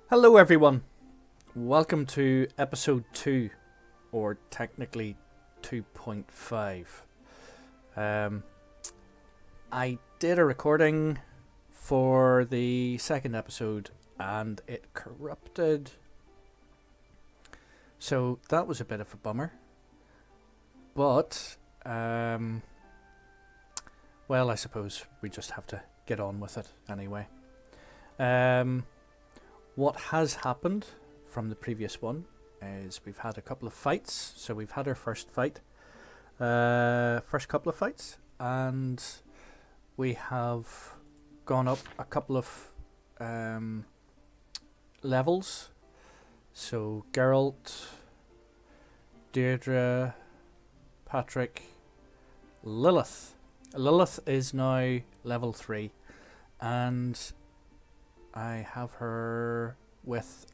Hello everyone, welcome to episode 2, or technically 2.5. I did a recording for the second episode and it corrupted, so that was a bit of a bummer, but well, I suppose we just have to get on with it anyway. What has happened from the previous one is we've had a couple of fights. So we've had our first fight, first couple of fights, and we have gone up a couple of levels. So Geralt, Deirdre, Patrick, Lilith. Lilith is now level 3, and I have her with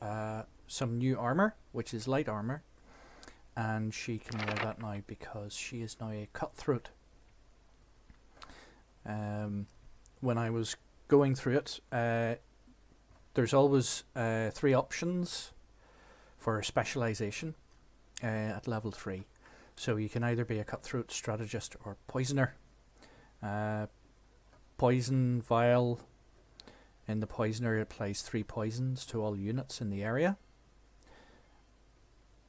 some new armor, which is light armor, and she can wear that now because she is now a cutthroat. When I was going through it, there's always 3 options for specialization at level 3. So you can either be a cutthroat, strategist, or poisoner. Poison vial. In the poisoner, it applies 3 poisons to all units in the area.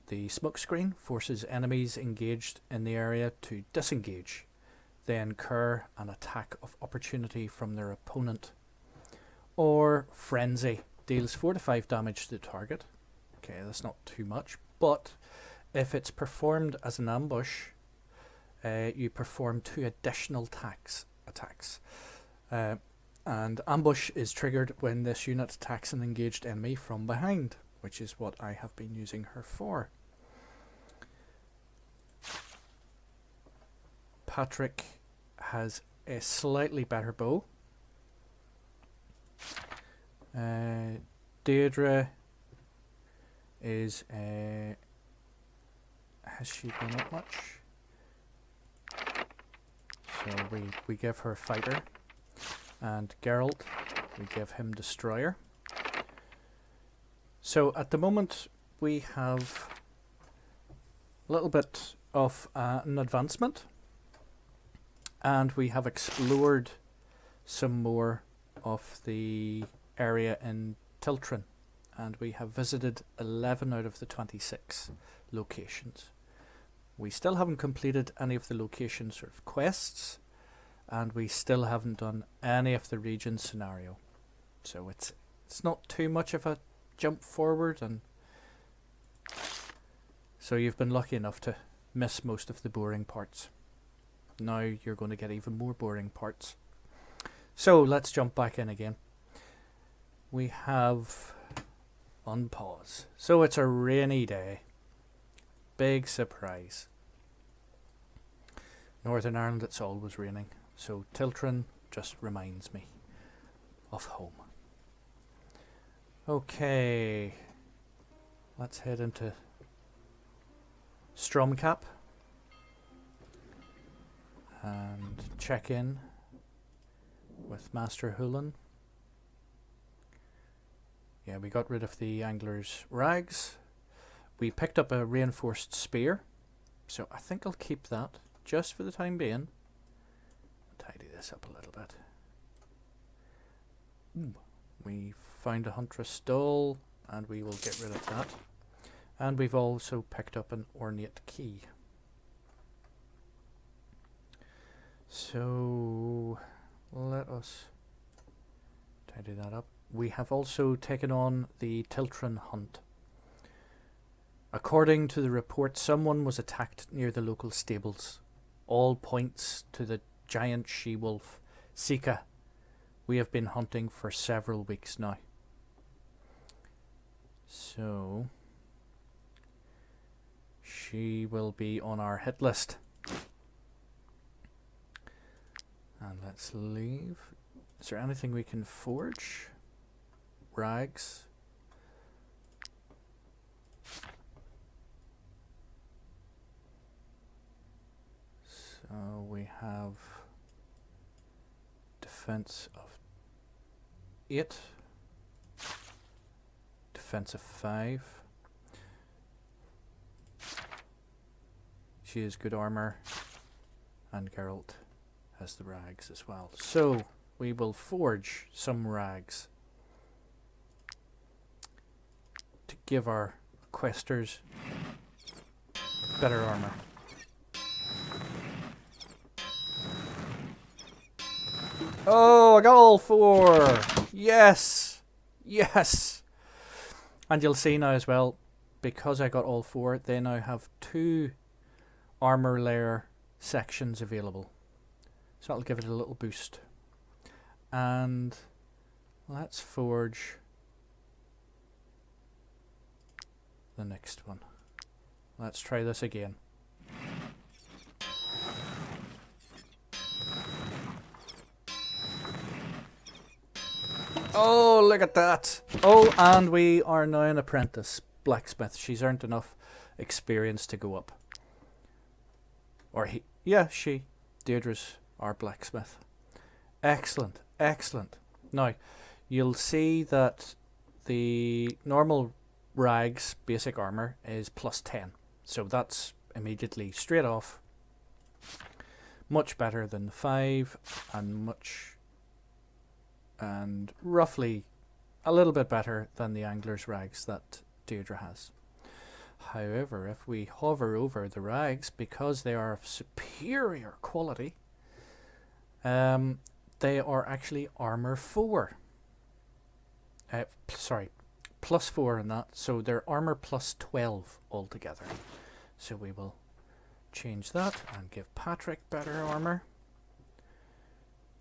The smokescreen forces enemies engaged in the area to disengage. They incur an attack of opportunity from their opponent. Or Frenzy deals 4 to 5 damage to the target. Okay, that's not too much, but if it's performed as an ambush, you perform 2 additional attacks. And ambush is triggered when this unit attacks an engaged enemy from behind, which is what I have been using her for. Patrick has a slightly better bow. Deirdre is has she gone up much? So we give her fighter. And Geralt, we give him Destroyer. So at the moment we have a little bit of an advancement, and we have explored some more of the area in Tiltrin, and we have visited 11 out of the 26 locations. We still haven't completed any of the location sort of quests, and we still haven't done any of the region scenario. So it's not too much of a jump forward, and so you've been lucky enough to miss most of the boring parts. Now you're going to get even more boring parts. So let's jump back in again. We have unpause. So it's a rainy day. Big surprise. Northern Ireland, it's always raining. So Tiltrin just reminds me of home. Okay, let's head into Stromcap and check in with Master Hulan. Yeah, we got rid of the angler's rags. We picked up a reinforced spear, so I think I'll keep that just for the time being. Tidy this up a little bit. We found a huntress stole, and we will get rid of that. And we've also picked up an ornate key. So let us tidy that up. We have also taken on the Tiltrin hunt. According to the report, someone was attacked near the local stables. All points to the giant she-wolf, Sika. We have been hunting for several weeks now. So she will be on our hit list. And let's leave. Is there anything we can forge? Rags. So we have defense of 8, defensive 5. She has good armor, and Geralt has the rags as well. So we will forge some rags to give our questers better armor. Oh, I got all 4! Yes! Yes! And you'll see now as well, because I got all 4, they now have 2 armor layer sections available. So that'll give it a little boost. And let's forge the next one. Let's try this again. Oh, look at that. Oh, and we are now an apprentice blacksmith. She's earned enough experience to go up. Or he. Yeah, she. Deirdre's our blacksmith. Excellent. Excellent. Now, you'll see that the normal rags basic armor is plus 10. So that's immediately straight off much better than 5 and roughly a little bit better than the angler's rags that Deirdre has. However, if we hover over the rags, because they are of superior quality, they are actually armor 4. Sorry, plus 4 in that, so they're armor plus 12 altogether. So we will change that and give Patrick better armor.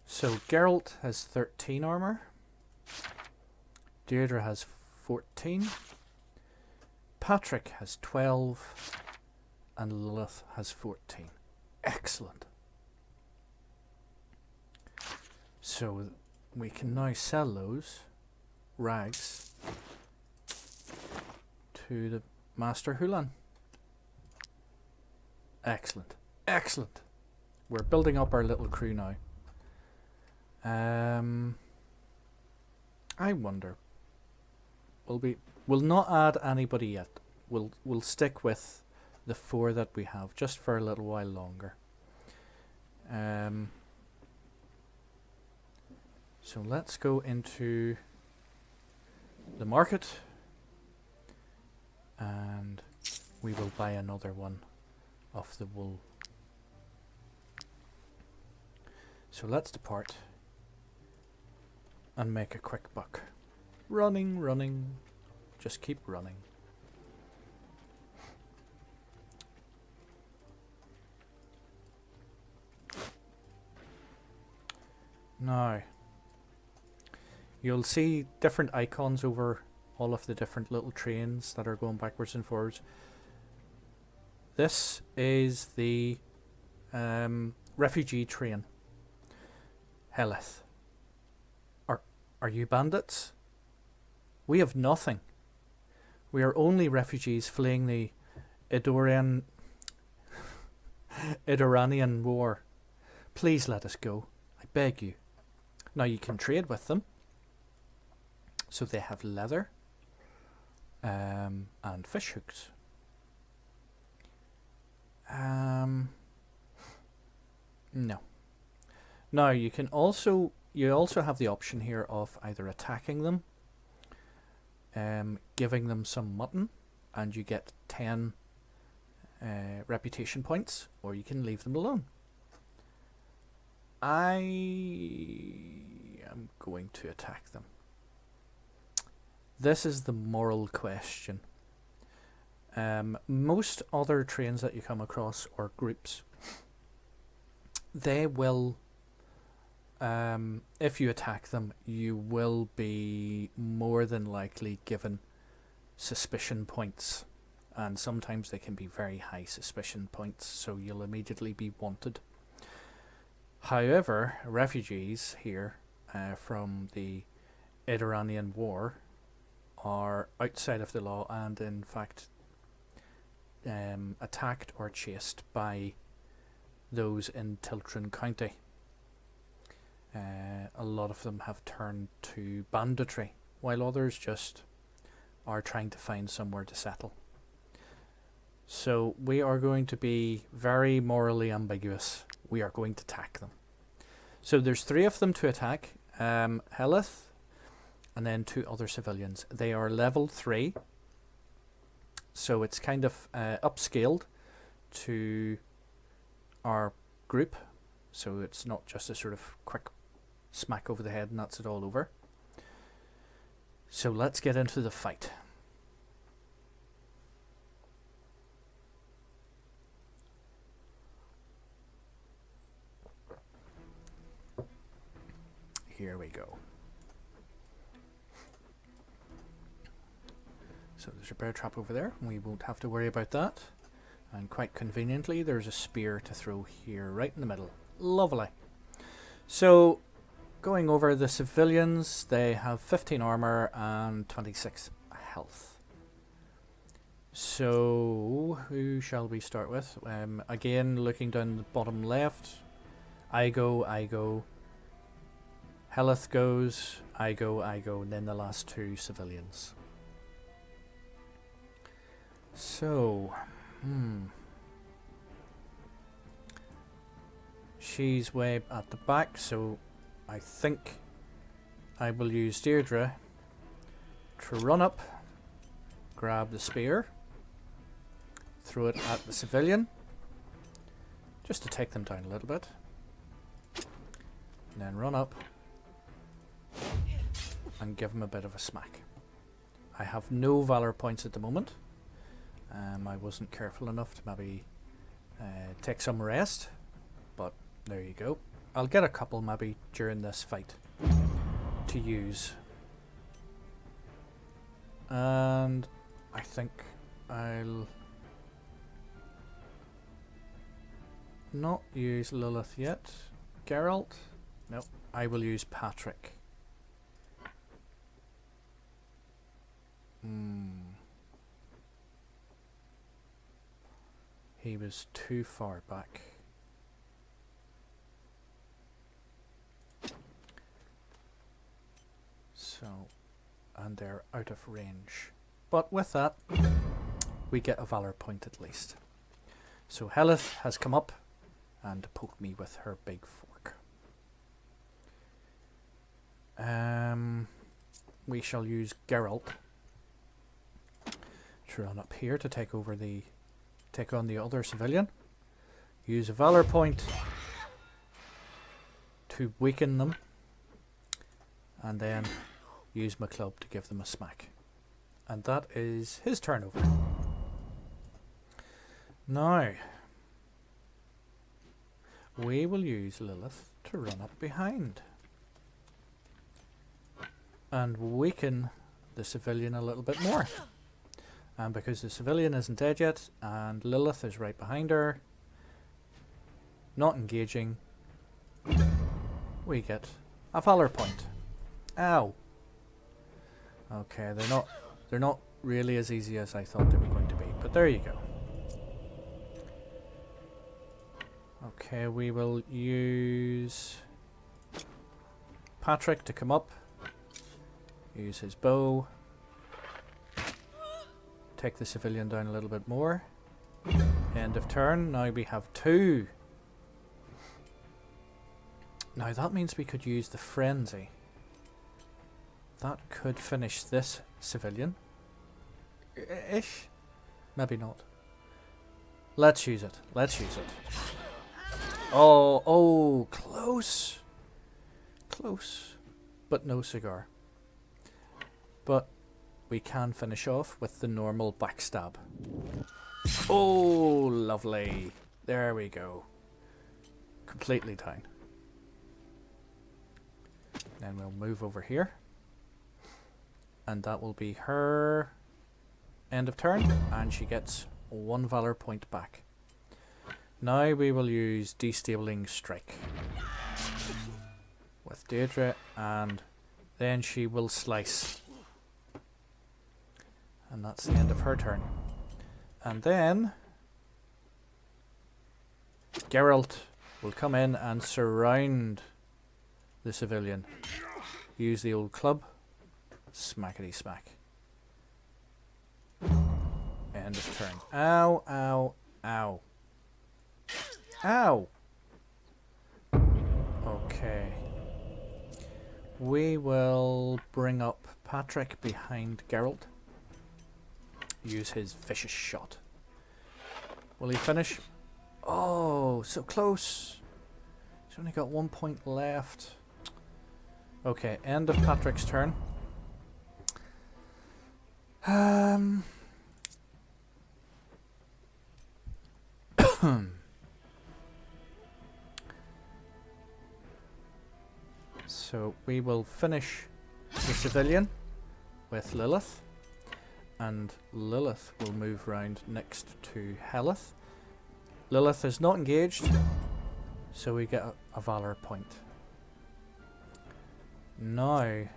So Geralt has 13 armor, Deirdre has 14, Patrick has 12, and Lilith has 14. Excellent. So we can now sell those rags to the Master Hulan. Excellent. Excellent. We're building up our little crew now. I wonder. We'll not add anybody yet. We'll stick with the 4 that we have just for a little while longer. So let's go into the market and we will buy another one of the wool. So let's depart and make a quick buck. Running, running, just keep running. Now, you'll see different icons over all of the different little trains that are going backwards and forwards. This is the refugee train. Heleth. Are you bandits? We have nothing. We are only refugees fleeing the Idoranian war. Please let us go. I beg you. Now you can trade with them. So they have leather and fish hooks. No. Now you also have the option here of either attacking them, giving them some mutton, and you get 10 reputation points, or you can leave them alone. I am going to attack them. This is the moral question. Most other trains that you come across, or groups, they will, if you attack them, you will be more than likely given suspicion points, and sometimes they can be very high suspicion points, so you'll immediately be wanted. However, refugees here from the Idoranian war are outside of the law and in fact attacked or chased by those in Tiltran County. A lot of them have turned to banditry, while others just are trying to find somewhere to settle. So we are going to be very morally ambiguous. We are going to attack them. So there's 3 of them to attack. Helith, and then 2 other civilians. They are level 3. So it's kind of upscaled to our group. So it's not just a sort of quick smack over the head and that's it all over. So let's get into the fight. Here we go. So there's a bear trap over there. We won't have to worry about that. And quite conveniently, there's a spear to throw here, right in the middle. Lovely. So, going over the civilians, they have 15 armor and 26 health. So, who shall we start with? Again, looking down the bottom left, I go. Helith goes, I go, and then the last 2 civilians. So, she's way at the back, so I think I will use Deirdre to run up, grab the spear, throw it at the civilian, just to take them down a little bit, and then run up and give him a bit of a smack. I have no valor points at the moment. I wasn't careful enough to maybe take some rest, but there you go. I'll get a couple maybe during this fight to use. And I think I'll not use Lilith yet. Geralt? No, I will use Patrick. He was too far back. So, and they're out of range. But with that, we get a valor point at least. So Helith has come up and poked me with her big fork. We shall use Geralt to run up here to take on the other civilian. Use a valor point to weaken them, and then use my club to give them a smack. And that is his turnover. Now, we will use Lilith to run up behind and weaken the civilian a little bit more. And because the civilian isn't dead yet, and Lilith is right behind her, not engaging, we get a valor point. Ow. Okay, they're not really as easy as I thought they were going to be, but there you go. Okay, we will use Patrick to come up, use his bow, take the civilian down a little bit more. End of turn. Now we have 2. Now that means we could use the frenzy. That could finish this civilian. Ish. Maybe not. Let's use it. Let's use it. Oh, close. Close. But no cigar. But we can finish off with the normal backstab. Oh, lovely. There we go. Completely down. Then we'll move over here. And that will be her end of turn. And she gets 1 valor point back. Now we will use Destabling Strike with Deirdre, and then she will slice. And that's the end of her turn. And then Geralt will come in and surround the civilian. Use the old club. Smackety smack. End of turn. Ow, ow, ow. Ow! Okay. We will bring up Patrick behind Geralt. Use his vicious shot. Will he finish? Oh, so close. He's only got 1 point left. Okay, end of Patrick's turn. So we will finish the civilian with Lilith, and Lilith will move round next to Helith. Lilith is not engaged, so we get a valor point. Now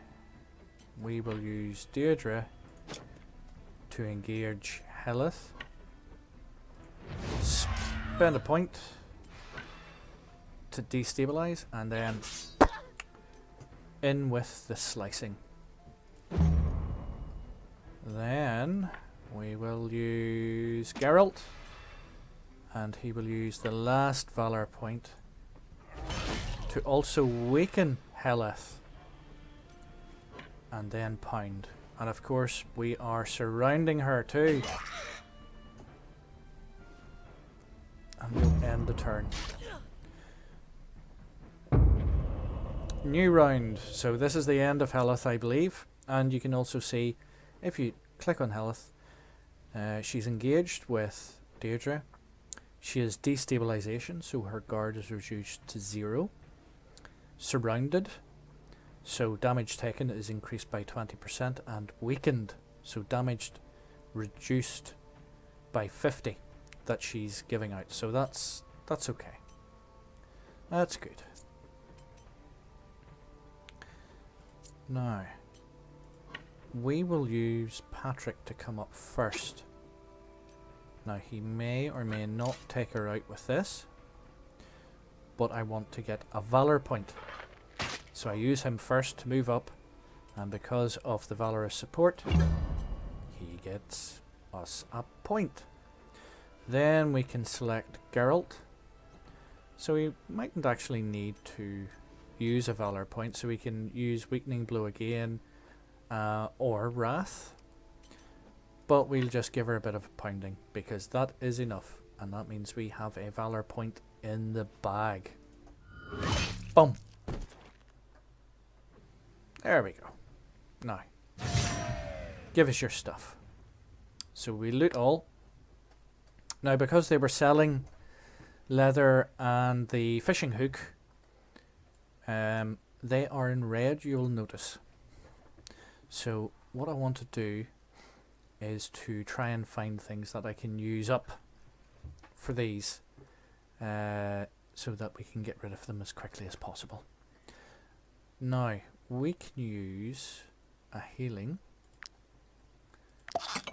we will use Deirdre to engage Helith. Spend a point to destabilize, and then in with the slicing. Then we will use Geralt, and he will use the last valor point to also weaken Helith, and then pound. And of course we are surrounding her too. And we'll end the turn. New round. So this is the end of Helith, I believe. And you can also see, if you click on Helith, she's engaged with Deirdre. She has destabilization, so her guard is reduced to 0. Surrounded, so damage taken is increased by 20%, and weakened, so damaged reduced by 50 that she's giving out. So that's okay. That's good. Now we will use Patrick to come up first. Now he may or may not take her out with this, but I want to get a valor point. So I use him first to move up, and because of the valorous support, he gets us a point. Then we can select Geralt. So we mightn't actually need to use a valor point, so we can use Weakening Blow again, or Wrath. But we'll just give her a bit of a pounding, because that is enough, and that means we have a valor point in the bag. Boom! There we go. Now, give us your stuff. So we loot all. Now, because they were selling leather and the fishing hook, they are in red, you'll notice. So what I want to do is to try and find things that I can use up for these, so that we can get rid of them as quickly as possible. Now, we can use a healing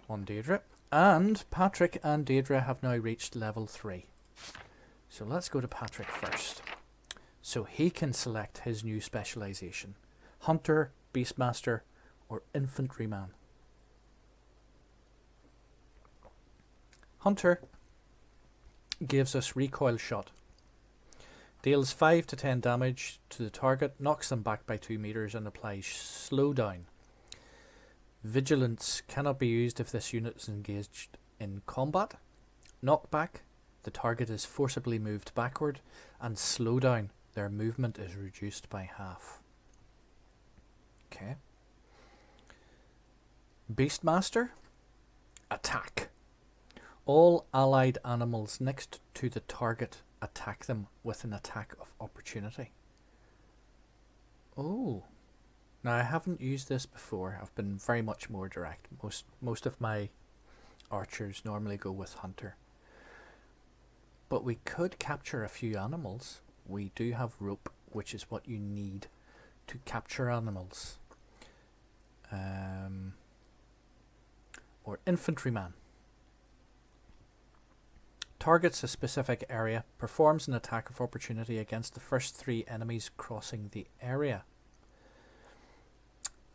on Deirdre, and Patrick and Deirdre have now reached level 3. So let's go to Patrick first, so he can select his new specialization: Hunter, Beastmaster, or Infantryman. Hunter gives us recoil shot. Deals 5 to 10 damage to the target, knocks them back by 2 meters, and applies slowdown. Vigilance cannot be used if this unit is engaged in combat. Knockback, the target is forcibly moved backward, and slowdown, their movement is reduced by half. Okay. Beastmaster, attack. All allied animals next to the target attack them with an attack of opportunity. Oh. Now, I haven't used this before. I've been very much more direct. Most of my archers normally go with Hunter. But we could capture a few animals. We do have rope, which is what you need to capture animals. Or Infantryman. Targets a specific area, performs an attack of opportunity against the first 3 enemies crossing the area.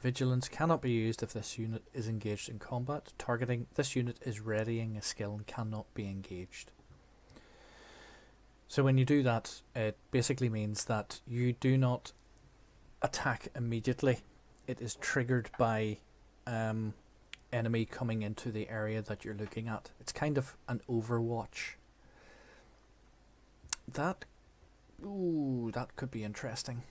Vigilance cannot be used if this unit is engaged in combat. Targeting this unit is readying a skill and cannot be engaged. So when you do that, it basically means that you do not attack immediately. It is triggered by enemy coming into the area that you're looking at. It's kind of an overwatch. That could be interesting.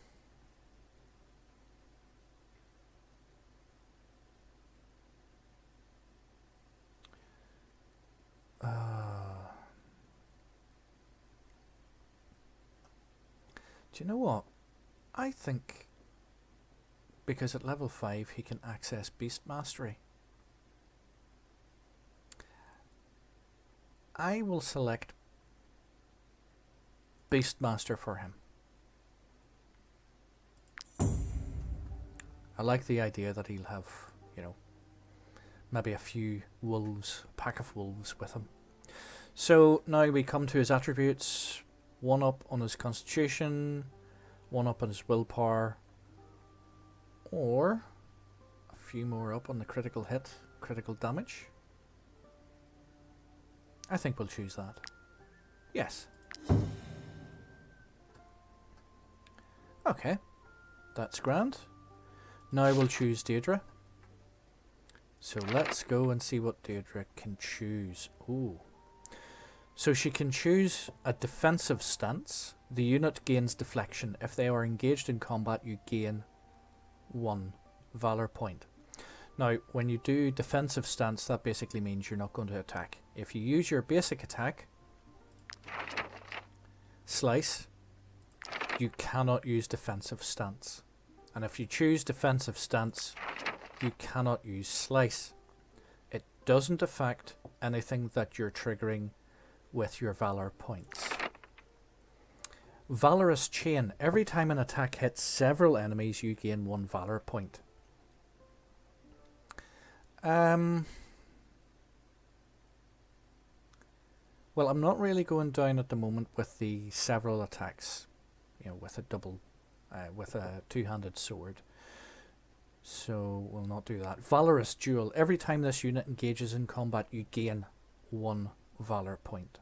Do you know what? I think because at level 5 he can access Beast Mastery. I will select Beastmaster for him. I like the idea that he'll have, you know, maybe a few wolves, pack of wolves with him. So now we come to his attributes. 1 up on his constitution, 1 up on his willpower, or a few more up on the critical hit, critical damage. I think we'll choose that. Yes. Okay, that's grand. Now we'll choose Deirdre. So let's go and see what Deirdre can choose. Ooh. So she can choose a defensive stance. The unit gains deflection. If they are engaged in combat, you gain 1 valor point. Now, when you do defensive stance, that basically means you're not going to attack. If you use your basic attack, slice, you cannot use defensive stance. And if you choose defensive stance, you cannot use slice. It doesn't affect anything that you're triggering with your valor points. Valorous Chain. Every time an attack hits several enemies, you gain 1 valor point. Well, I'm not really going down at the moment with the several attacks, you know, with a double, with a two-handed sword. So we'll not do that. Valorous Duel. Every time this unit engages in combat, you gain 1 valor point.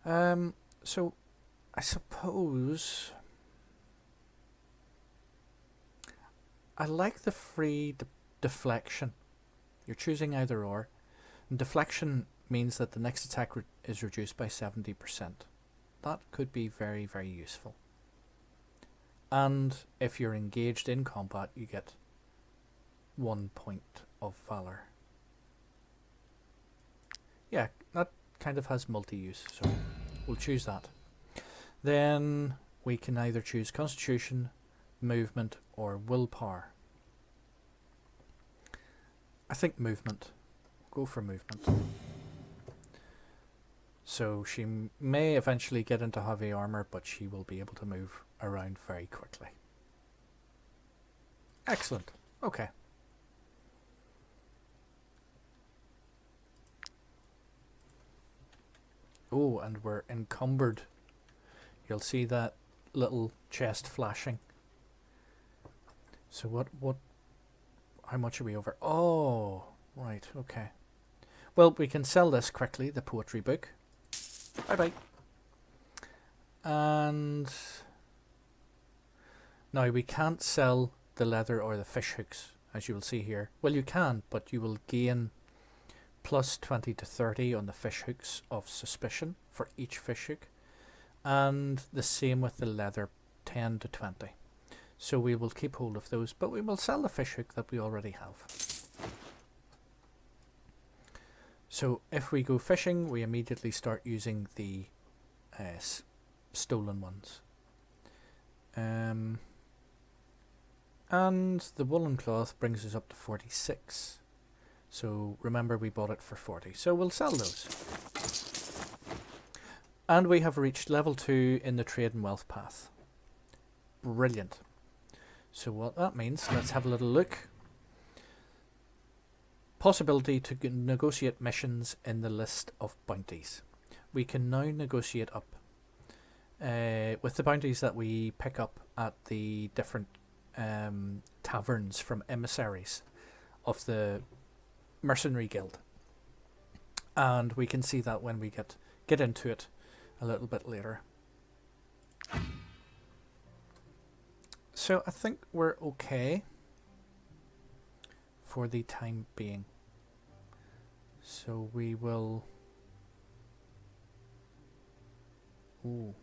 So I suppose I like the free deflection. You're choosing either or. And deflection means that the next attack is reduced by 70%. That could be very, very useful. And if you're engaged in combat, you get 1 point of valor. Yeah, that kind of has multi-use, so we'll choose that. Then we can either choose Constitution, Movement, or Willpower. I think Movement. Go for Movement. So she may eventually get into heavy armor, but she will be able to move around very quickly. Excellent. Okay. Oh, and we're encumbered. You'll see that little chest flashing. So how much are we over? Oh, right, okay. Well, we can sell this quickly, the poetry book. Bye-bye. And now we can't sell the leather or the fish hooks, as you will see here. Well, you can, but you will gain plus 20 to 30 on the fish hooks of suspicion for each fish hook. And the same with the leather, 10 to 20. So we will keep hold of those, but we will sell the fish hook that we already have. So if we go fishing, we immediately start using the stolen ones. And the woolen cloth brings us up to 46. So remember, we bought it for 40. So we'll sell those. And we have reached level 2 in the trade and wealth path. Brilliant. So what that means, let's have a little look. Possibility to negotiate missions in the list of bounties. We can now negotiate up with the bounties that we pick up at the different taverns from emissaries of the mercenary guild. And we can see that when we get into it a little bit later. So I think we're okay for the time being. So we will... Ooh.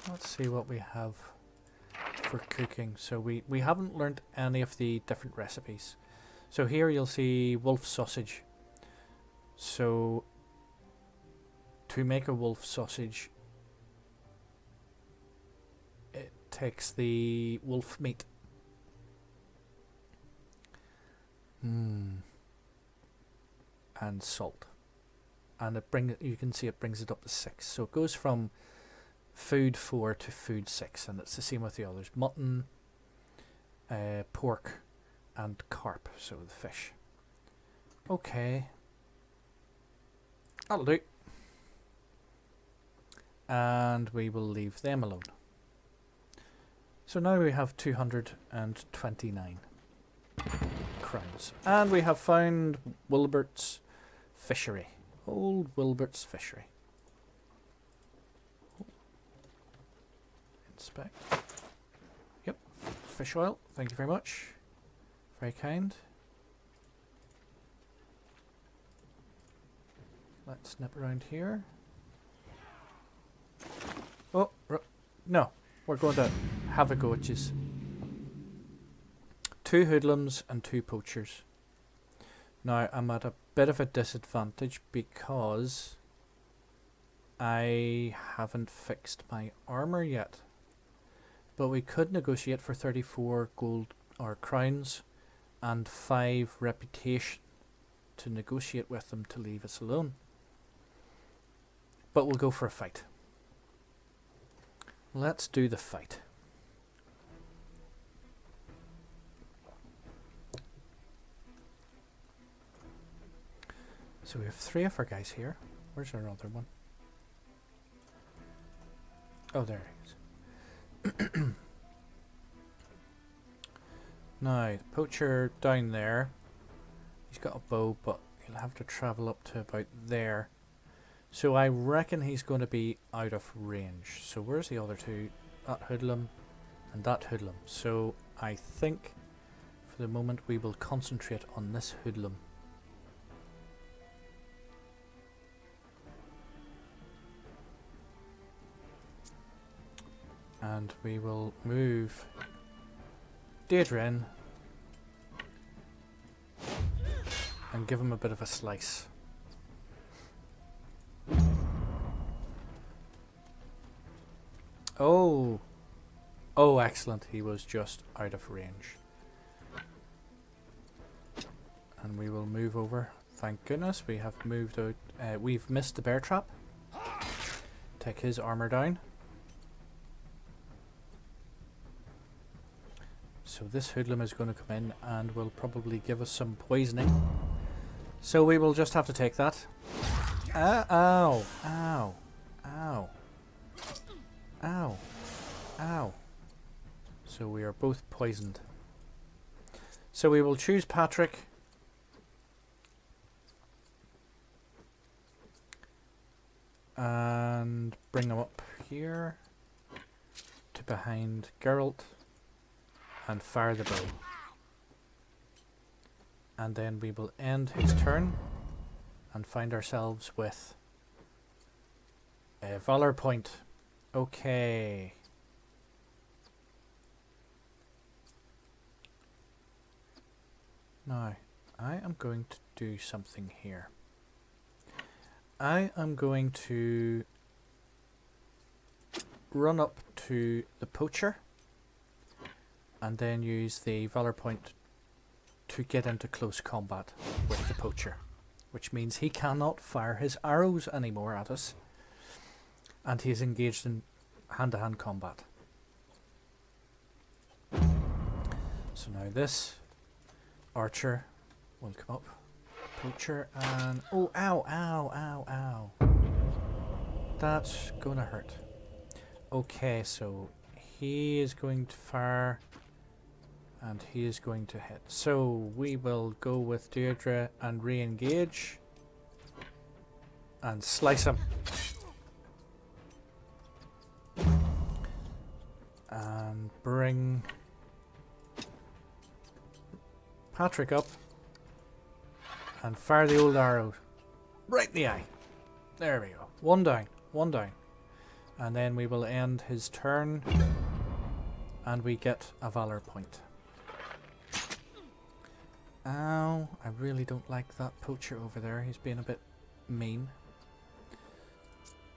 Let's see what we have for cooking. So we haven't learnt any of the different recipes. So here you'll see wolf sausage. So to make a wolf sausage, it takes the wolf meat. And salt. And you can see it brings it up to 6. So it goes from food 4 to food 6, and it's the same with the others: mutton, pork, and carp, so the fish. Okay, that'll do. And we will leave them alone. So now we have 229 crowns, and we have found Wilbert's Fishery. Old Wilbert's Fishery. Inspect. Yep. Fish oil. Thank you very much. Very kind. Let's nip around here. Oh, no. We're going to have a go at yous. 2 hoodlums and 2 poachers. Now, I'm at a bit of a disadvantage because I haven't fixed my armor yet. But we could negotiate for 34 gold or crowns and 5 reputation to negotiate with them to leave us alone. But we'll go for a fight. Let's do the fight. So we have 3 of our guys here. Where's our other one? Oh, there he is. Now, the poacher down there, he's got a bow, but he'll have to travel up to about there. So I reckon he's going to be out of range. So where's the other 2? That hoodlum and that hoodlum. So I think for the moment we will concentrate on this hoodlum. And we will move Deirdre in and give him a bit of a slice. Oh, excellent. He was just out of range. And we will move over. Thank goodness we have moved out. We've missed the bear trap. Take his armor down. So this hoodlum is going to come in and will probably give us some poisoning. So we will just have to take that. Ow, ow, ow, ow, ow. So we are both poisoned. So we will choose Patrick. And bring him up here to behind Geralt. And fire the bow. And then we will end his turn and find ourselves with a Valor point. Okay. Now, I am going to do something here. I am going to run up to the poacher and then use the Valor point to get into close combat with the poacher, which means he cannot fire his arrows anymore at us, and he is engaged in hand-to-hand combat. So now this archer will come up, poacher, and oh, ow, ow, ow, ow. That's gonna hurt. Okay, so he is going to fire and he is going to hit. So we will go with Deirdre and re-engage and slice him. And bring Patrick up and fire the old arrow right in the eye. There we go. One down, one down. And then we will end his turn and we get a valor point. Ow, I really don't like that poacher over there. He's being a bit mean.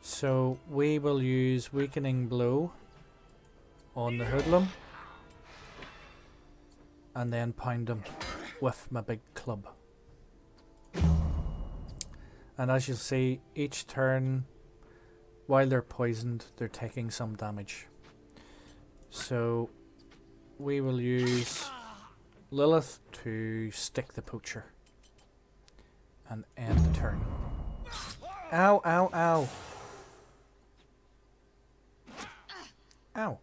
So we will use weakening blow on the hoodlum and then pound him with my big club. And as you'll see, each turn while they're poisoned, they're taking some damage. So we will use Lilith to stick the poacher and end the turn. Ow, ow, ow. Ow.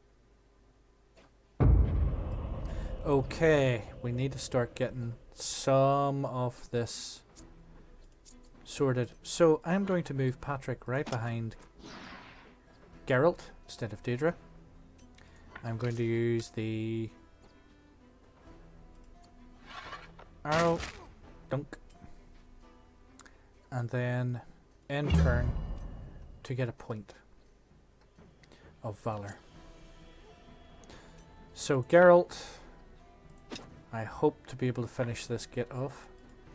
Okay, we need to start getting some of this sorted. So I'm going to move Patrick right behind Geralt instead of Deirdre. I'm going to use the arrow dunk and then end turn to get a point of valor. So Geralt, I hope to be able to finish this get off.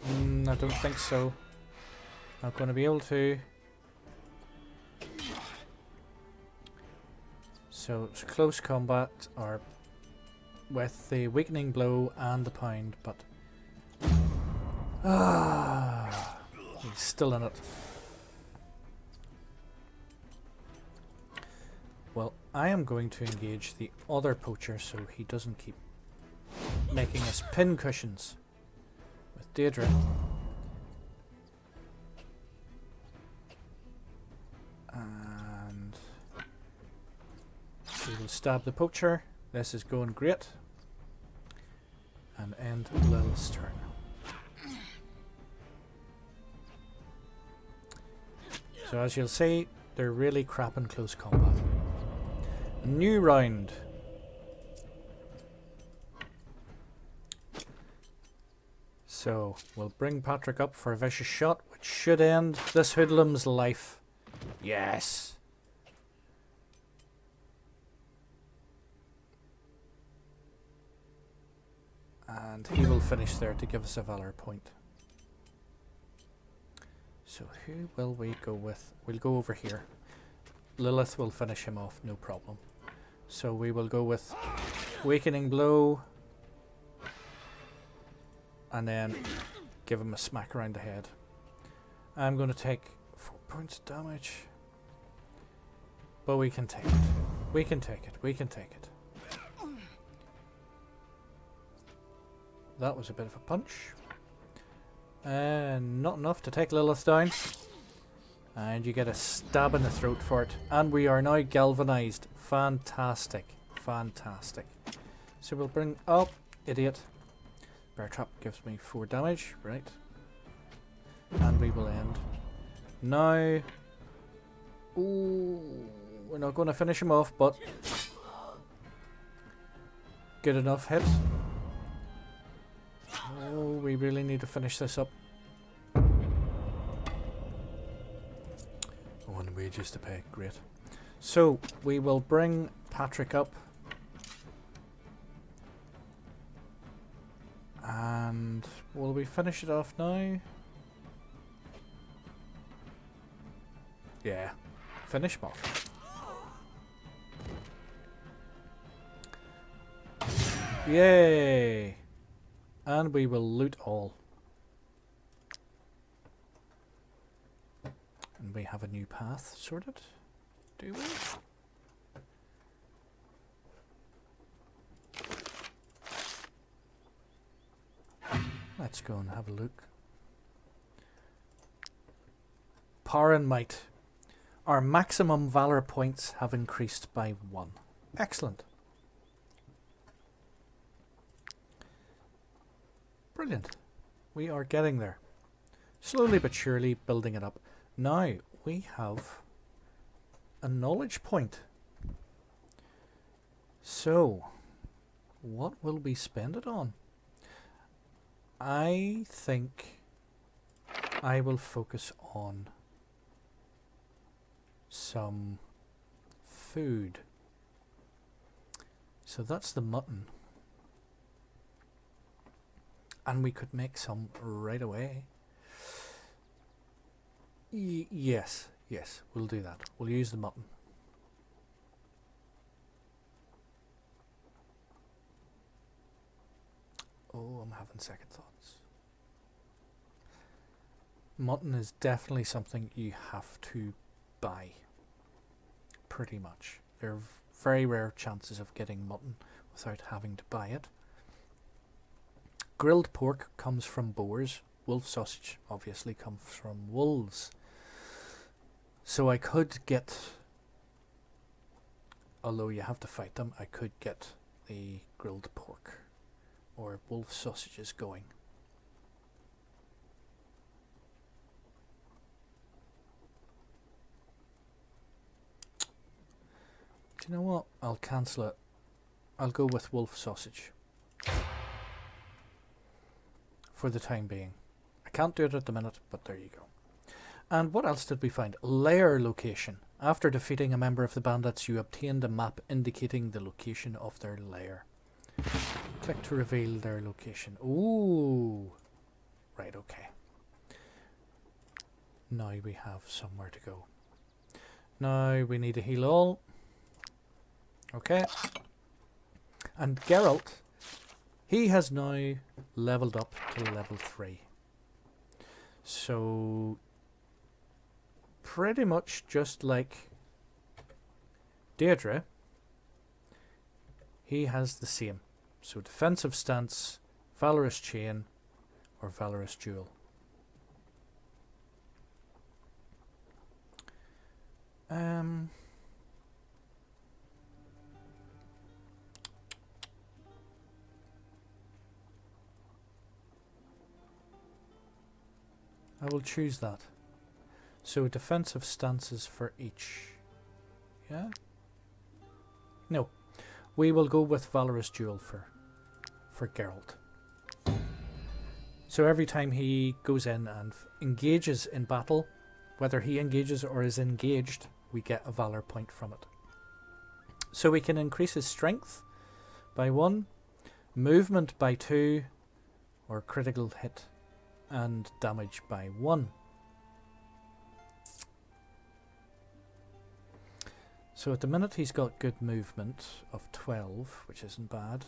I don't think so. Not going to be able to. So it's close combat or with the weakening blow and the pound, but he's still in it. Well, I am going to engage the other poacher so he doesn't keep making us pin cushions with Deirdre. And we will stab the poacher. This is going great. And end Lil's turn. So as you'll see, they're really crap in close combat. A new round. So we'll bring Patrick up for a vicious shot, which should end this hoodlum's life. Yes. And he will finish there to give us a valor point. So who will we go with? We'll go over here. Lilith will finish him off, no problem. So we will go with weakening blow and then give him a smack around the head. I'm going to take 4 points of damage, but we can take it. We can take it. We can take it. That was a bit of a punch. Not enough to take Lilith down. And you get a stab in the throat for it. And we are now galvanized. Fantastic. Fantastic. So we'll bring... Oh, idiot. Bear trap gives me 4 damage. Right. And we will end. Now... Ooh, we're not going to finish him off, but... Good enough hit. Oh, we really need to finish this up. And wages to pay, great. So we will bring Patrick up and will we finish it off now? Yeah, finish him off. Yay! And we will loot all. And we have a new path sorted, do we? Let's go and have a look. Power and might. Our maximum valor points have increased by 1. Excellent. Brilliant. We are getting there. Slowly but surely building it up. Now we have a knowledge point. So, what will we spend it on? I think I will focus on some food. So that's the mutton. And we could make some right away. Yes, we'll do that. We'll use the mutton. Oh, I'm having second thoughts. Mutton is definitely something you have to buy. Pretty much. There are very rare chances of getting mutton without having to buy it. Grilled pork comes from boars. Wolf sausage obviously comes from wolves. So I could get, although you have to fight them, I could get the grilled pork or wolf sausages going. Do you know what? I'll cancel it. I'll go with wolf sausage. For the time being. I can't do it at the minute, but there you go. And what else did we find? Lair location. After defeating a member of the bandits, you obtained a map indicating the location of their lair. Click to reveal their location. Ooh. Right, okay. Now we have somewhere to go. Now we need to heal all. Okay. And Geralt, he has now leveled up to level 3. So, pretty much just like Deirdre, he has the same. So defensive stance, valorous chain, or valorous duel. I will choose that. So defensive stances for each. Yeah? No. We will go with valorous duel for Geralt. So every time he goes in and engages in battle, whether he engages or is engaged, we get a valor point from it. So we can increase his strength by 1, movement by 2, or critical hit and damage by 1. So at the minute he's got good movement of 12, which isn't bad,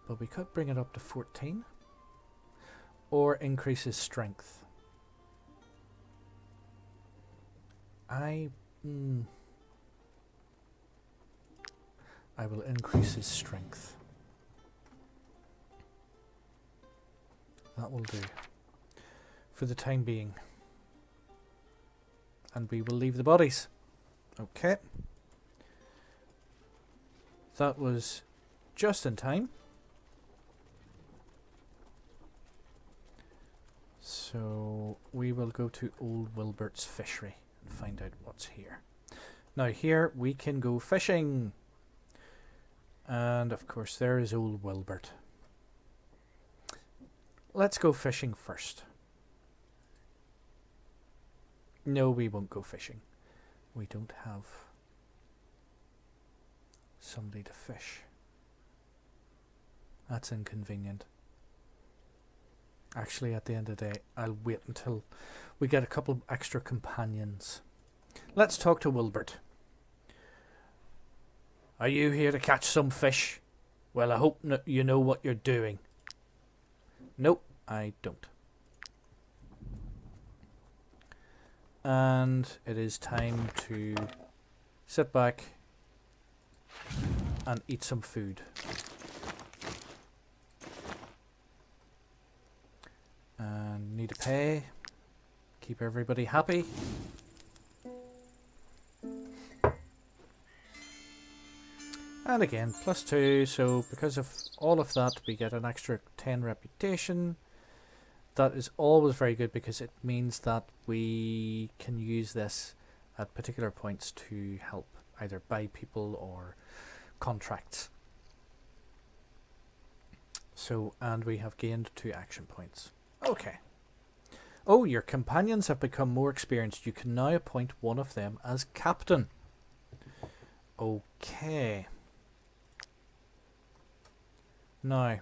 but we could bring it up to 14, or increase his strength. I will increase his strength. That will do for the time being. And we will leave the bodies. Okay. That was just in time. So we will go to old Wilbert's fishery and find out what's here. Now here we can go fishing. And of course there is old Wilbert. Let's go fishing first. No, we won't go fishing. We don't have somebody to fish. That's inconvenient. Actually, at the end of the day, I'll wait until we get a couple of extra companions. Let's talk to Wilbert. Are you here to catch some fish? Well, I hope you know what you're doing. Nope, I don't. And it is time to sit back and eat some food. And need to pay. Keep everybody happy. And again, +2, so because of all of that, we get an extra 10 reputation. That is always very good because it means that we can use this at particular points to help either buy people or contracts. So, and we have gained 2 action points. Okay. Oh, your companions have become more experienced. You can now appoint one of them as captain. Okay. Now,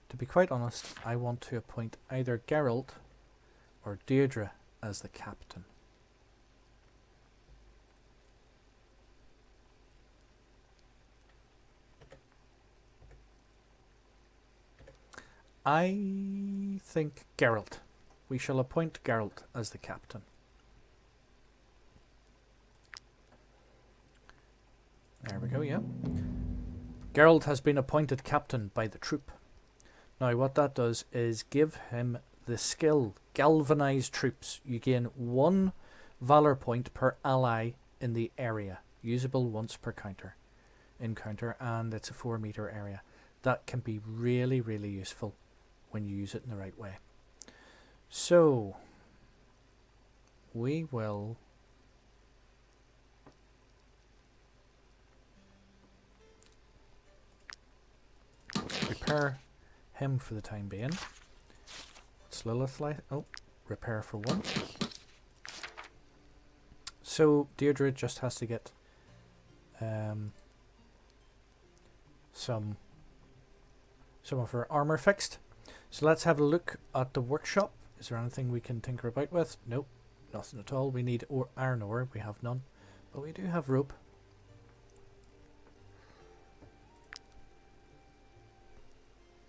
to be quite honest, I want to appoint either Geralt or Deirdre as the captain. I think Geralt. We shall appoint Geralt as the captain. There we go, yeah. Geralt has been appointed captain by the troop. Now what that does is give him the skill Galvanize Troops. You gain 1 valor point per ally in the area, usable once per encounter, and it's a 4-meter area. That can be really, really useful when you use it in the right way. So we will repair him for the time being. What's Lilith like? Oh, repair for 1. So Deirdre just has to get some of her armor fixed. So let's have a look at the workshop. Is there anything we can tinker about with? Nope, nothing at all. We need iron ore. We have none, but we do have rope.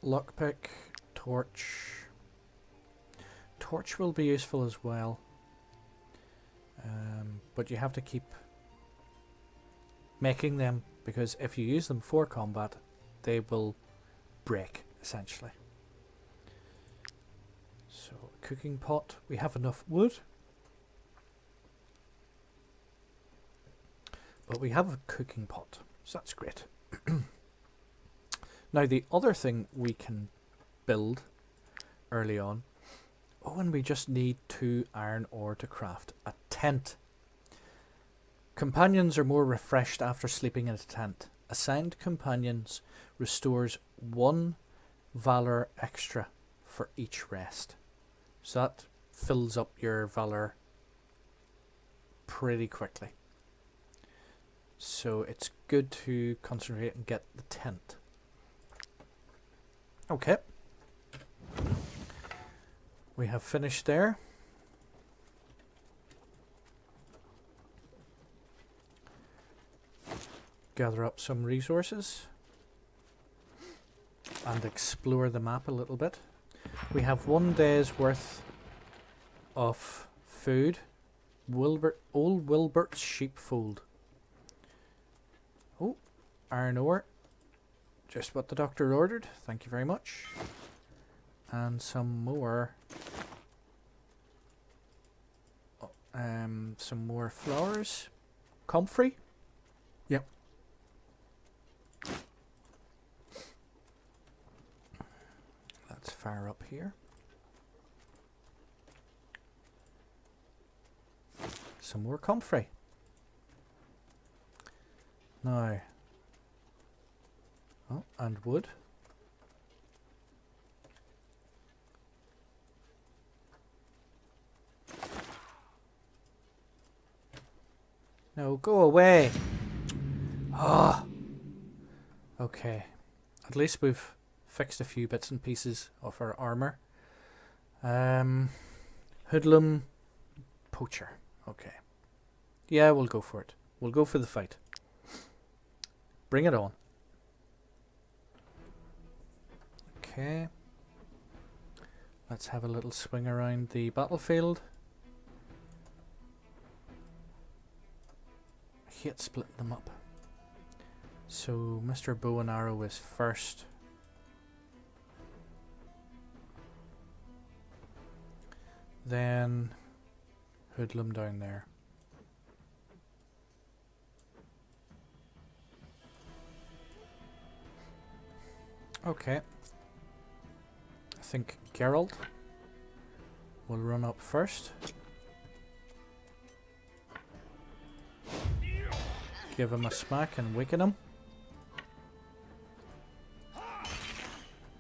Lockpick, torch. Torch will be useful as well, but you have to keep making them, because if you use them for combat, they will break, essentially. So, cooking pot. We have enough wood, but we have a cooking pot, so that's great. Now, the other thing we can build early on, and we just need 2 iron ore to craft a tent. Companions are more refreshed after sleeping in a tent. Assigned companions restores 1 valor extra for each rest. So that fills up your valor pretty quickly. So it's good to concentrate and get the tent. Okay. We have finished there. Gather up some resources and explore the map a little bit. We have 1 day's worth of food. Old Wilbert's sheepfold. Oh, iron ore. Just what the doctor ordered. Thank you very much. And some more flowers. Comfrey? Yep. Let's fire up here. Some more comfrey. Now. Oh, and wood. No, go away. Ah. Okay. At least we've fixed a few bits and pieces of our armor. Hoodlum, poacher. Okay. Yeah, we'll go for it. We'll go for the fight. Bring it on. Okay. Let's have a little swing around the battlefield. I hate splitting them up. So Mr. Bow and Arrow is first. Then Hoodlum down there. Okay. I think Geralt will run up first. Give him a smack and weaken him.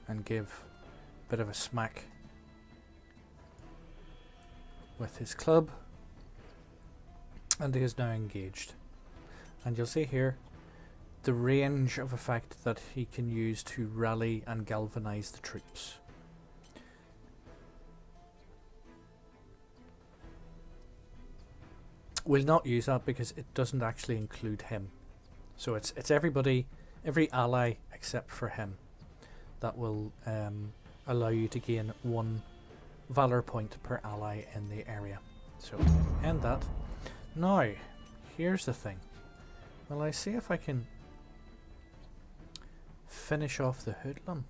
And give a bit of a smack with his club. And he is now engaged. And you'll see here the range of effect that he can use to rally and galvanize the troops. We'll not use that because it doesn't actually include him. So it's everybody, every ally except for him. That will allow you to gain 1 valor point per ally in the area. So end that. Now, here's the thing. Will I see if I can finish off the hoodlum?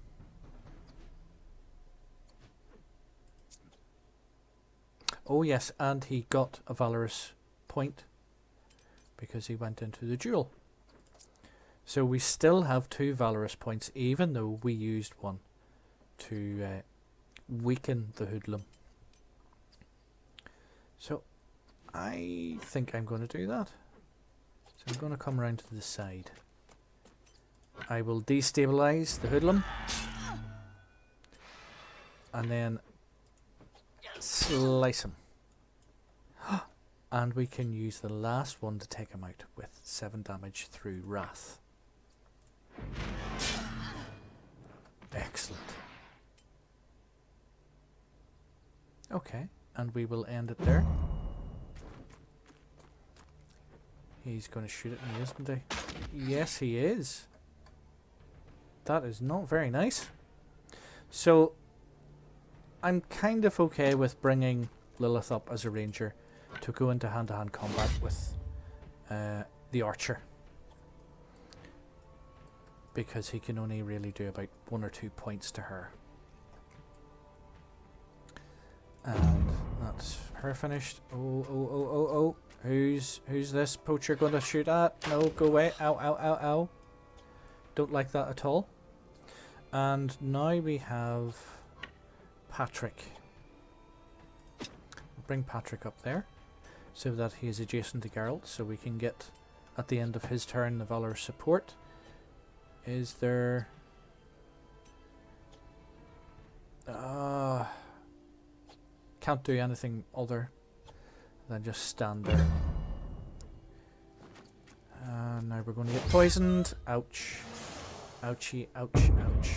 Oh yes, and he got a valorous point because he went into the duel. So we still have 2 valorous points even though we used 1 to weaken the hoodlum. So I think I'm going to do that. So I'm going to come around to the side. I will destabilize the hoodlum and then slice him. And we can use the last one to take him out with 7 damage through Wrath. Excellent. Okay, and we will end it there. He's going to shoot at me, isn't he? Yes, he is. That is not very nice. So, I'm kind of okay with bringing Lilith up as a ranger to go into hand-to-hand combat with the archer. Because he can only really do about 1 or 2 points to her. And that's her finished. Oh. Who's this poacher going to shoot at? No, go away. Ow, ow, ow, ow. Don't like that at all. And now we have Patrick. We'll bring Patrick up there so that he is adjacent to Geralt, so we can get at the end of his turn the Valor support. Is there... can't do anything other than just stand there. Now we're going to get poisoned. Ouch. Ouchie, ouch, ouch.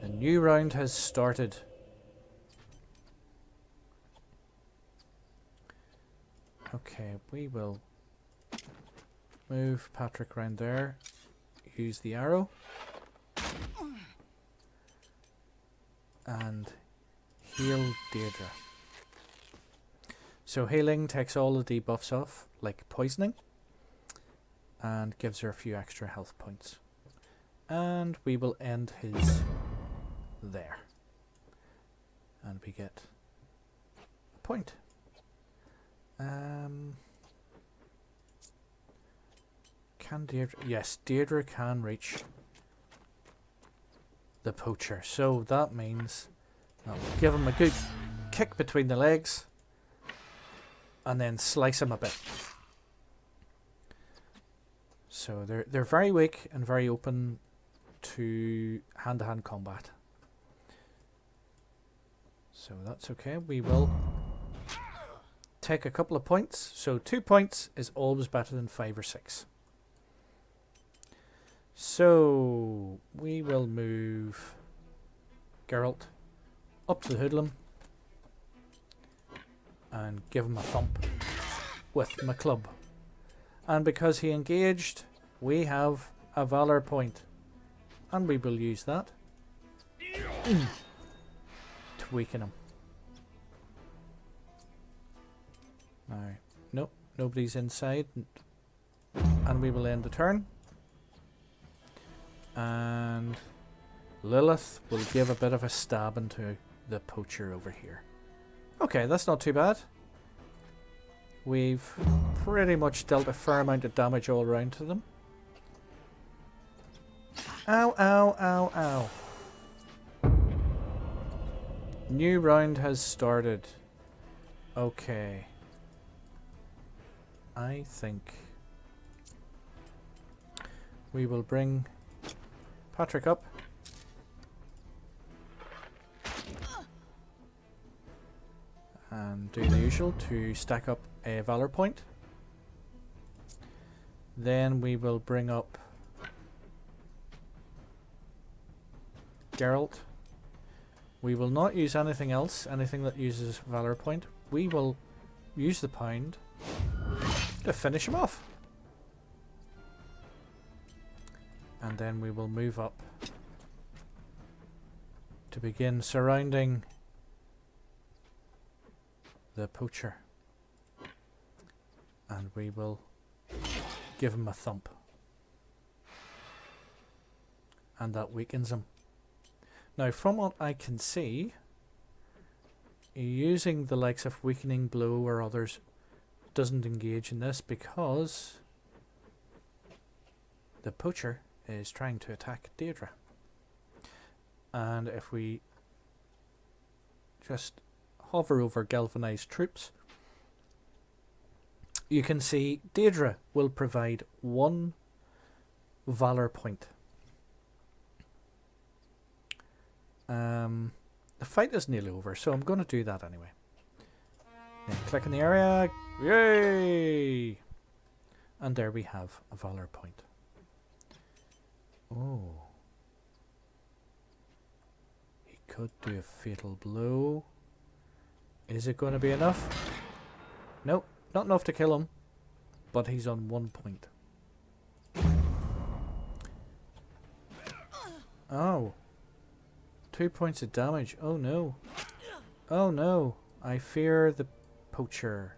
A new round has started. Okay, we will move Patrick around there. Use the arrow. And heal Deirdre. So healing takes all the debuffs off, like poisoning, and gives her a few extra health points. And we will end his there. And we get a point. Can Deirdre... Yes, Deirdre can reach the poacher. So that means I'll give him a good kick between the legs and then slice him a bit. So they're very weak and very open to hand-to-hand combat. So that's okay. We will take a couple of points. So 2 points is always better than 5 or 6. So we will move Geralt up to the hoodlum and give him a thump with my club. And because he engaged, we have a valor point. And we will use that to weaken him. Now, nope, nobody's inside. And we will end the turn. And Lilith will give a bit of a stab into the poacher over here. Okay, that's not too bad. We've pretty much dealt a fair amount of damage all around to them. Ow, ow, ow, ow. New round has started. Okay. I think we will bring Patrick up. And do the usual to stack up a valor point. Then we will bring up Geralt. We will not use anything else, anything that uses valor point. We will use the pound to finish him off. And then we will move up to begin surrounding the poacher. And we will give him a thump. And that weakens him. Now, from what I can see, using the likes of weakening blow or others doesn't engage in this because the poacher is trying to attack Deirdre. And if we just hover over galvanized troops, you can see Deirdre will provide 1 valor point. The fight is nearly over, so I'm going to do that anyway. Then click in the area. Yay! And there we have a valor point. Oh. He could do a fatal blow. Is it going to be enough? Nope, not enough to kill him. But he's on 1 point. Oh. 2 points of damage. Oh no. Oh no. I fear the poacher.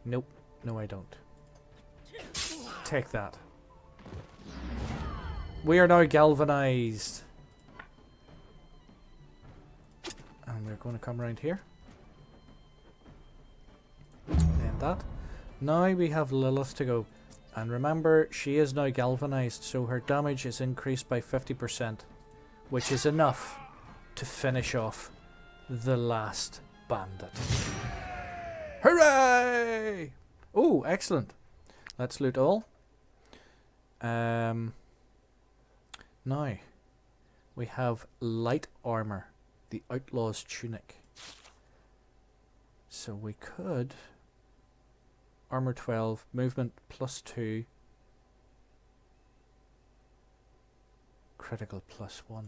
Nope. No, I don't. Take that. We are now galvanized. And we're going to come around here. And that. Now we have Lilith to go. And remember, she is now galvanized, so her damage is increased by 50%. Which is enough to finish off the last bandit. Hooray! Oh, excellent. Let's loot all. Now, we have light armor, the outlaw's tunic. So we could armor 12, movement +2. Critical +1.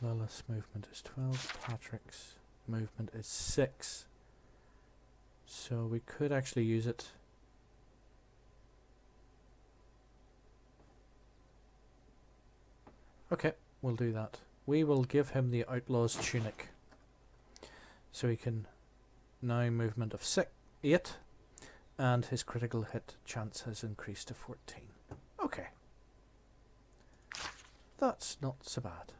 Lilith's movement is 12. Patrick's movement is 6. So we could actually use it. Okay, we'll do that. We will give him the outlaw's tunic. So he can now movement of 8. And his critical hit chance has increased to 14. Okay. That's not so bad.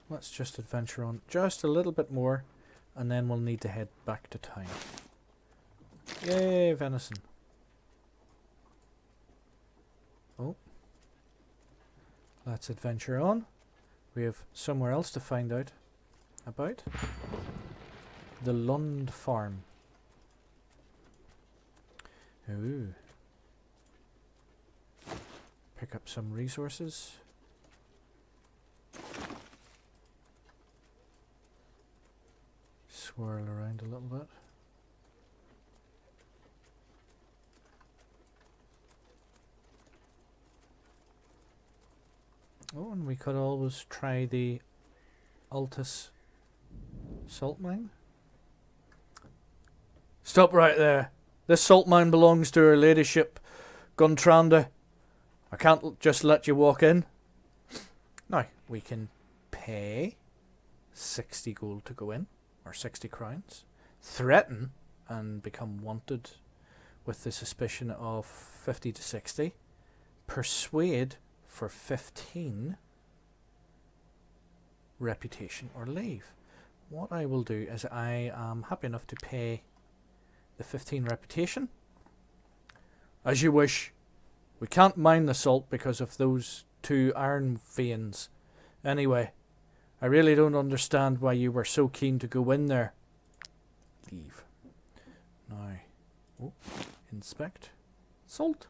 Let's just adventure on just a little bit more, and then we'll need to head back to town. Yay, venison. Oh. Let's adventure on. We have somewhere else to find out about. The Lund farm. Ooh. Pick up some resources. Swirl around a little bit. Oh, and we could always try the Altus salt mine. Stop right there. This salt mine belongs to her ladyship, Guntranda. I can't just let you walk in. Now, we can pay 60 gold to go in, or 60 crowns. Threaten and become wanted with the suspicion of 50 to 60. Persuade for 15. Reputation or leave. What I will do is I am happy enough to pay the 15 reputation. As you wish. We can't mine the salt because of those 2 iron veins. Anyway, I really don't understand why you were so keen to go in there. Leave. Now, inspect. Salt.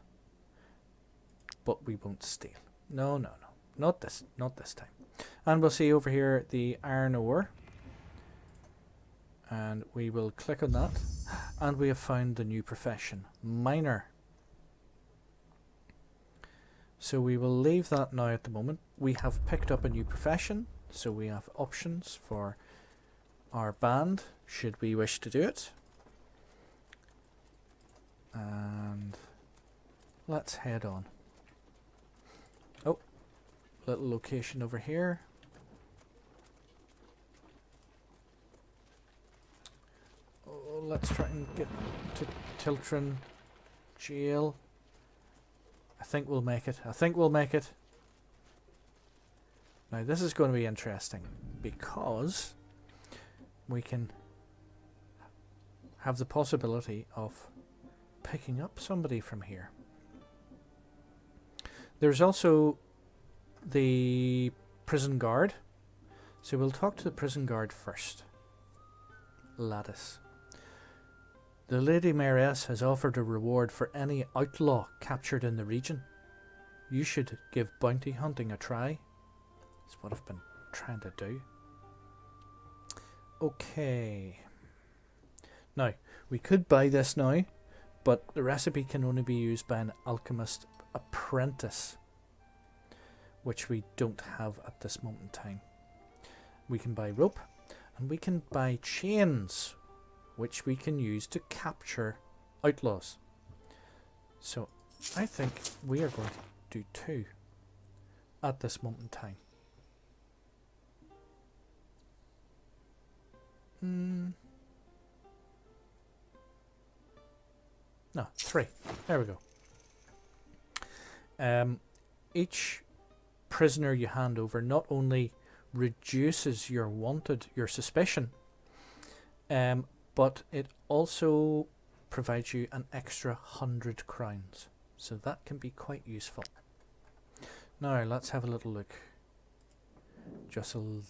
But we won't steal. No. Not this time. And we'll see over here the iron ore. And we will click on that. And we have found the new profession. Miner. So we will leave that now at the moment. We have picked up a new profession. So we have options for our band, should we wish to do it. And let's head on. Oh, little location over here. Oh, let's try and get to Tiltron jail. I think we'll make it. Now this is going to be interesting because we can have the possibility of picking up somebody from here. There's also the prison guard. So we'll talk to the prison guard first. Lattice. The Lady Mayoress has offered a reward for any outlaw captured in the region. You should give bounty hunting a try. That's what I've been trying to do. Okay. Now, we could buy this now, but the recipe can only be used by an alchemist apprentice, which we don't have at this moment in time. We can buy rope, and we can buy chains, which we can use to capture outlaws. So, I think we are going to do 2 at this moment in time. No, 3. There we go. Each prisoner you hand over not only reduces your suspicion, but it also provides you an extra 100 crowns. So that can be quite useful. Now, let's have a little look. Jocelina?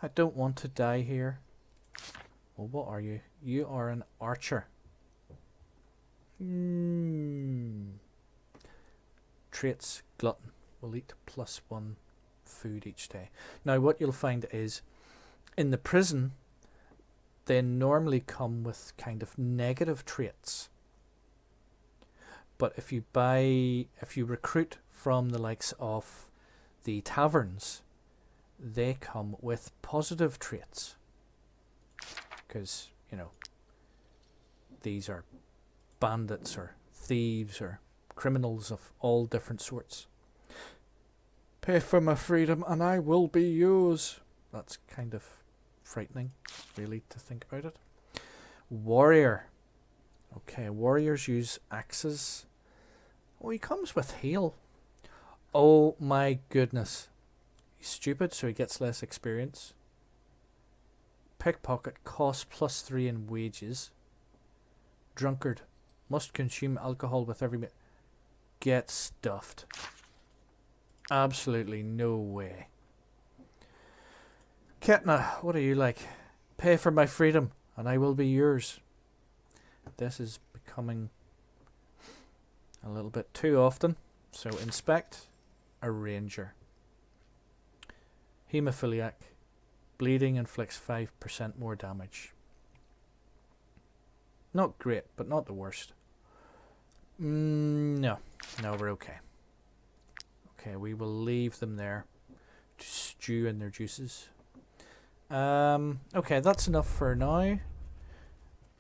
I don't want to die here. Well, what are you? You are an archer. Traits, glutton. Will eat +1 food each day. Now, what you'll find is, in the prison, they normally come with kind of negative traits. But if you recruit from the likes of the taverns, they come with positive traits. Because, these are bandits or thieves or criminals of all different sorts. Pay for my freedom and I will be yours. That's kind of frightening, really, to think about it. Warrior. Okay, warriors use axes. Oh, he comes with heal. Oh my goodness. He's stupid, so he gets less experience. Pickpocket costs +3 in wages. Drunkard. Must consume alcohol with every meal. Get stuffed. Absolutely no way. Ketna, what are you like? Pay for my freedom and I will be yours. This is becoming a little bit too often. So inspect a ranger. Hemophiliac. Bleeding inflicts 5% more damage. Not great, but not the worst. No, we're okay. Okay, we will leave them there to stew in their juices. Okay, that's enough for now.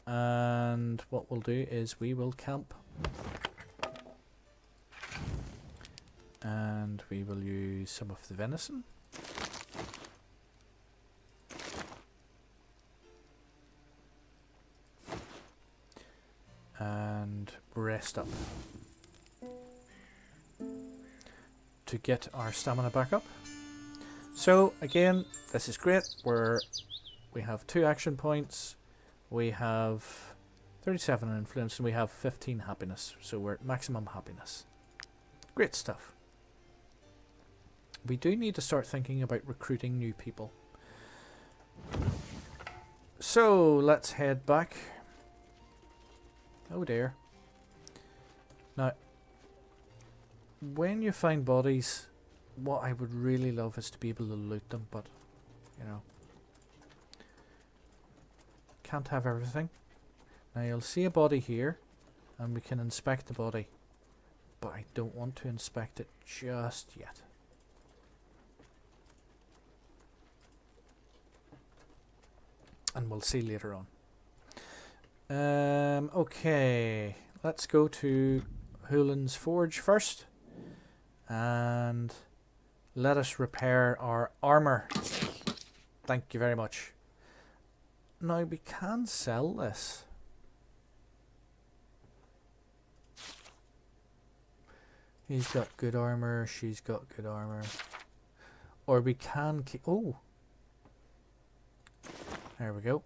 And what we'll do is we will camp. And we will use some of the venison. rest up to get our stamina back up. So again, this is great. We have 2 action points, we have 37 influence, and we have 15 happiness. So we're at maximum happiness. Great stuff. We do need to start thinking about recruiting new people. So let's head back. Oh dear. Now, when you find bodies, what I would really love is to be able to loot them, but, you know, can't have everything. Now you'll see a body here, and we can inspect the body, but I don't want to inspect it just yet. And we'll see later on. Okay, let's go to Hulin's Forge first, and let us repair our armor. Thank you very much. Now we can sell this. He's got good armor, she's got good armor. Or we can keep... Oh! There we go.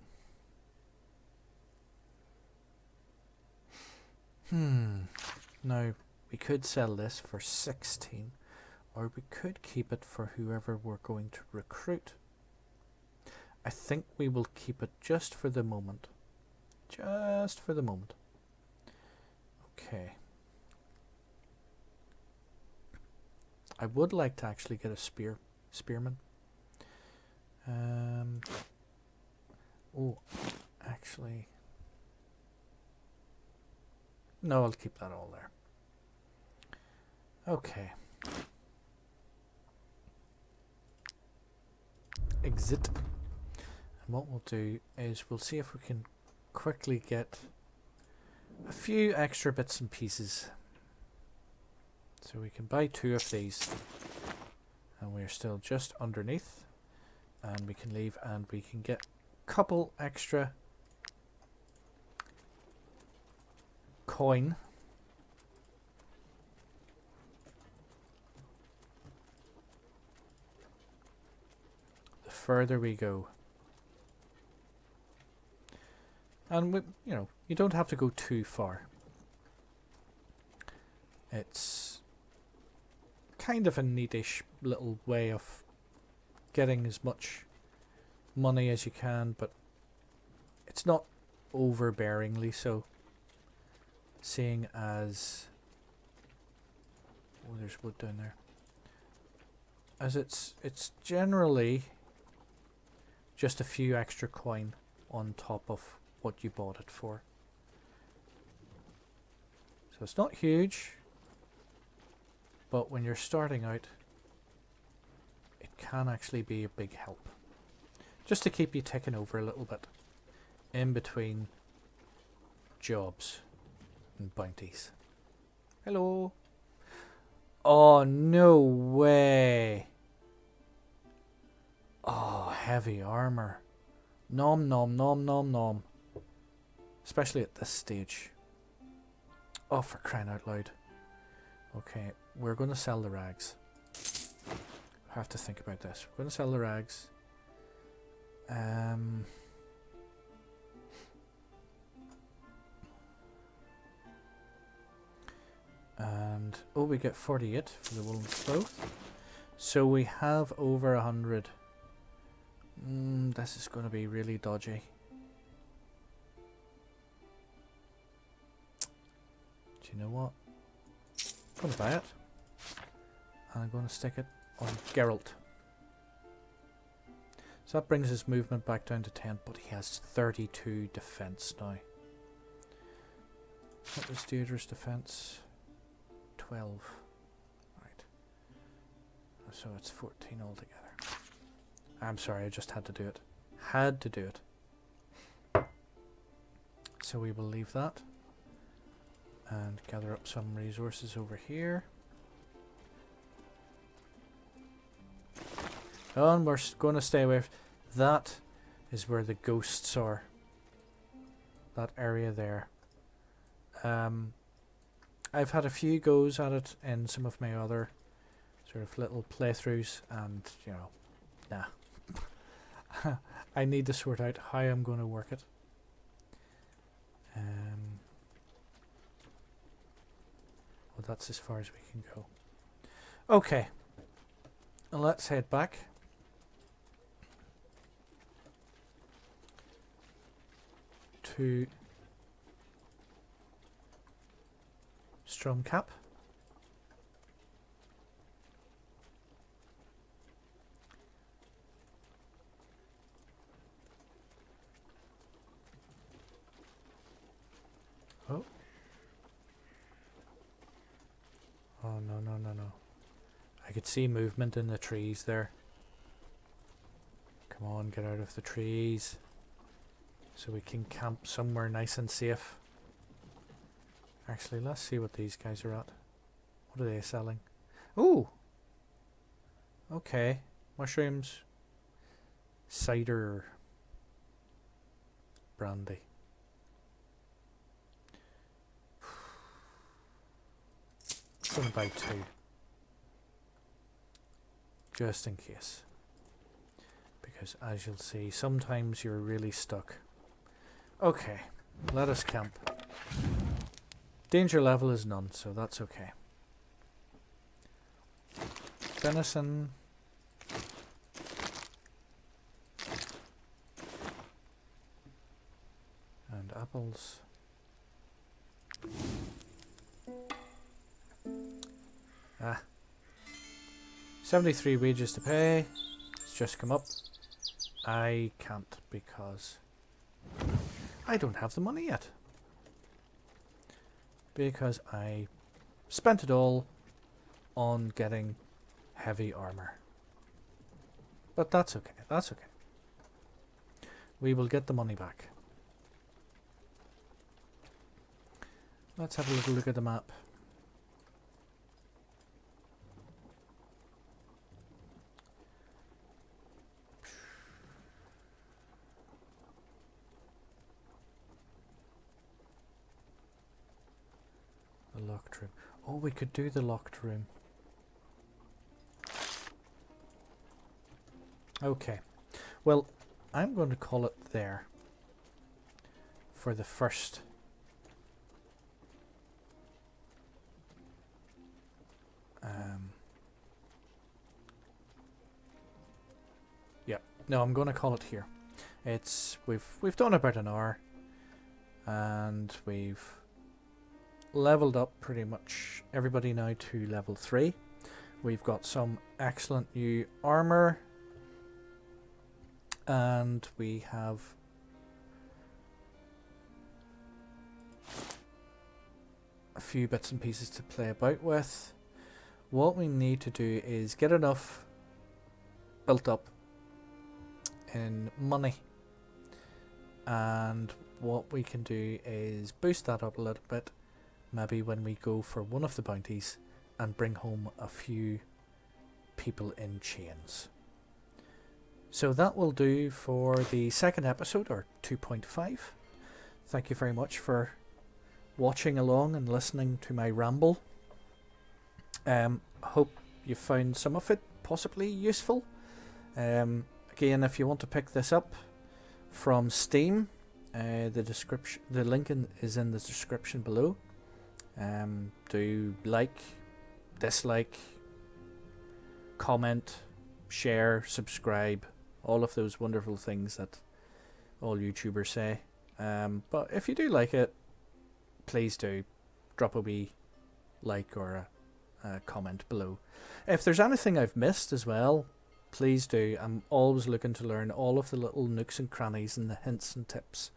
Now, we could sell this for 16, or we could keep it for whoever we're going to recruit. I think we will keep it just for the moment. Just for the moment. Okay. I would like to actually get a spearman. Oh, actually... No, I'll keep that all there. Okay. Exit. And what we'll do is we'll see if we can quickly get a few extra bits and pieces. So we can buy 2 of these. And we're still just underneath. And we can leave and we can get a couple extra coin. The further we go. And we, you know, you don't have to go too far. It's kind of a neatish little way of getting as much money as you can, but it's not overbearingly so. Seeing as... Oh, there's wood down there. As it's generally just a few extra coin on top of what you bought it for. So it's not huge, but when you're starting out, it can actually be a big help. Just to keep you ticking over a little bit in between jobs and bounties. Hello. Oh, no way. Oh, heavy armor. Nom nom nom nom nom. Especially at this stage. Oh, for crying out loud. Okay, we're going to sell the rags. I have to think about this. We're going to sell the rags. And oh, we get 48 for the woolen cloth. So we have over 100. This is going to be really dodgy. Do you know what? I'm going to buy it. And I'm going to stick it on Geralt. So that brings his movement back down to 10, but he has 32 defense now. What was Deirdre's defense? 12. Right. So it's 14 altogether. I'm sorry, I just had to do it. Had to do it. So we will leave that. And gather up some resources over here. Oh, and we're going to stay away. That is where the ghosts are. That area there. I've had a few goes at it in some of my other sort of little playthroughs, and you know, nah. I need to sort out how I'm going to work it. Well, that's as far as we can go. Okay, let's head back. To Stromcap. Oh. Oh, no, no, no, no. I could see movement in the trees there. Come on, get out of the trees. So we can camp somewhere nice and safe. Actually, let's see what these guys are at. What are they selling? Ooh! Okay. Mushrooms. Cider. Brandy. I'm gonna buy 2. Just in case. Because as you'll see, sometimes you're really stuck. Okay, let us camp. Danger level is none, so that's okay. Venison. And apples. Ah. 73 wages to pay. It's just come up. I can't because I don't have the money yet. Because I spent it all on getting heavy armor. But that's okay, that's okay. We will get the money back. Let's have a little look at the map. The locked room. Oh, we could do the locked room. Okay. Well, I'm going to call it there for the first. Yeah. No, I'm going to call it here. We've done about an hour, and we've leveled up pretty much everybody now to level 3. We've got some excellent new armor, and we have a few bits and pieces to play about with. What we need to do is get enough built up in money, and what we can do is boost that up a little bit, maybe when we go for one of the bounties and bring home a few people in chains. So that will do for the second episode, or 2.5. Thank you very much for watching along and listening to my ramble. Hope you found some of it possibly useful. Again, if you want to pick this up from Steam, the link is in the description below. Do like, dislike, comment, share, subscribe, all of those wonderful things that all YouTubers say. But if you do like it, please do drop a wee like or a comment below. If there's anything I've missed as well, please do. I'm always looking to learn all of the little nooks and crannies and the hints and tips.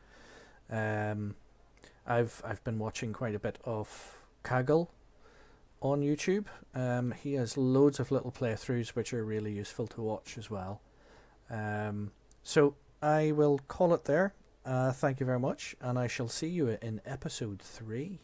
I've been watching quite a bit of Kaggle on YouTube. He has loads of little playthroughs which are really useful to watch as well. So I will call it there. Thank you very much, and I shall see you in episode 3.